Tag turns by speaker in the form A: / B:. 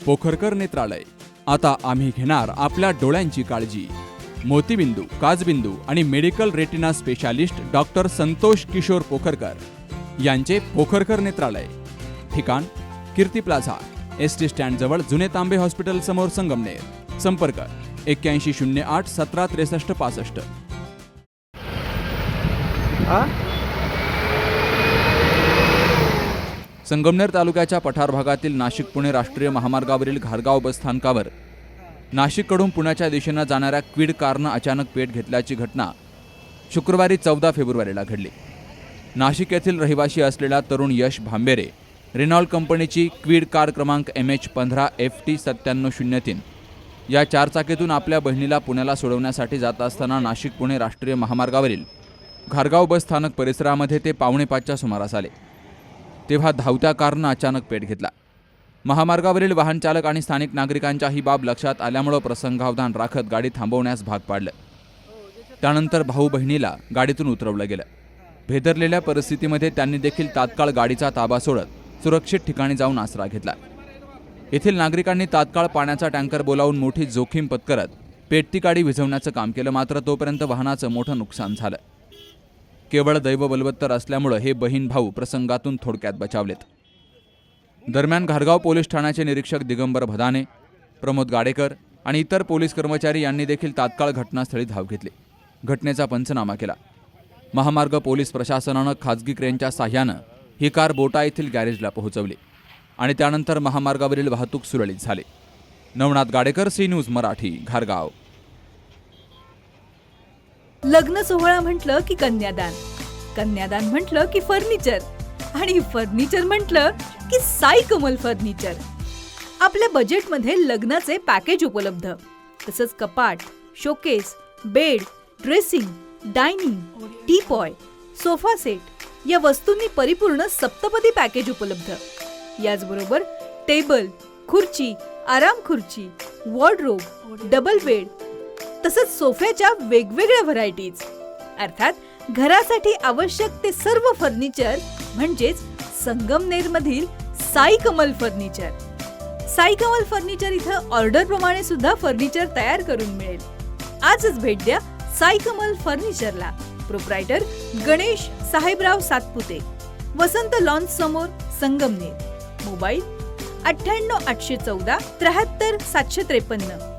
A: पोखरकर नेत्रालय, आता आम्ही घेणार आपल्या डोळ्यांची काळजी. मोतीबिंदू, काचबिंदू आणि medical retina specialist doctor Santosh Kishor Pokharkar यांचे पोखरकर नेत्रालय. ठिकाण कीर्ती प्लाझा, एसटी स्टँड जवळ, जुने तांबे हॉस्पिटल समोर, संगमनेर. संपर्क 8108 1763 65. संगमनेर तालुक्याच्या पठार भागातील नाशिक पुणे राष्ट्रीय महामार्गावरील घारगाव बस स्थानकावर नाशिककडून पुण्याच्या दिशेनं जाणाऱ्या क्विड कारनं अचानक पेट घेतल्याची घटना शुक्रवारी 14 फेब्रुवारीला घडली. नाशिक येथील रहिवासी असलेला तरुण यश भांबेरे रेनॉल्ट कंपनीची क्विड कार क्रमांक MH15 FT 9703 या चारचाकीतून आपल्या बहिणीला पुण्याला सोडवण्यासाठी जात असताना नाशिक पुणे राष्ट्रीय महामार्गावरील घारगाव बस स्थानक परिसरामध्ये ते 4:45च्या सुमारास आले. तेव्हा धावत्या कारनं अचानक पेट घेतला. महामार्गावरील वाहन चालक आणि स्थानिक नागरिकांच्या ही बाब लक्षात आल्यामुळे प्रसंगावधान राखत गाडी थांबवण्यास भाग पाडलं. त्यानंतर भाऊ बहिणीला गाडीतून उतरवलं गेलं. भेदरलेल्या परिस्थितीमध्ये त्यांनी देखील तात्काळ गाडीचा ताबा सोडत सुरक्षित ठिकाणी जाऊन आसरा घेतला. येथील नागरिकांनी तात्काळ पाण्याचा टँकर बोलावून मोठी जोखीम पत्करत पेटती गाडी विझवण्याचं काम केलं. मात्र तोपर्यंत वाहनाचं मोठं नुकसान झालं. केवळ दैव बलवत्तर असल्यामुळे हे बहीण भाऊ प्रसंगातून थोडक्यात बचावलेत. दरम्यान घारगाव पोलीस ठाण्याचे निरीक्षक दिगंबर भदाने, प्रमोद गाडेकर आणि इतर पोलीस कर्मचारी यांनी देखील तात्काळ घटनास्थळी धाव घेतली. घटनेचा पंचनामा केला. महामार्ग पोलीस प्रशासनानं खाजगी क्रेनच्या साह्यानं ही कार बोटा येथील गॅरेजला पोहोचवली आणि त्यानंतर महामार्गावरील वाहतूक सुरळीत झाली. नवनाथ गाडेकर, सी न्यूज मराठी, घारगाव.
B: लग्न सोहळा म्हटलं की कन्यादान, कन्यादान म्हटलं की फर्निचर आणि फर्निचर म्हटलं की साई कमल फर्निचर. आपल्या बजेटमध्ये लग्नाचे पॅकेज उपलब्ध. तसंच कपाट, showcase, bed, dressing, dining, teapoy, sofa set या वस्तूंनी परिपूर्ण सप्तपदी पॅकेज उपलब्ध. याचबरोबर टेबल, खुर्ची, आराम खुर्ची, वॉर्डरोब, डबल बेड तसंच सोफ्याच्या वेगवेगळ्या व्हरायटीज. अर्थात घरासाठी आवश्यक ते सर्व फर्निचर म्हणजेच संगमनेरमधील साई कमल फर्निचर. साई कमल फर्निचर इथं ऑर्डर प्रमाणे सुद्धा फर्निचर तयार करून मिळेल. आजच भेट द्या साई कमल फर्निचरला. प्रोप्रायटर गणेश साहेबराव सातपुते, वसंत लॉन्स समोर, संगमनेर. मोबाईल 98 814 73 753.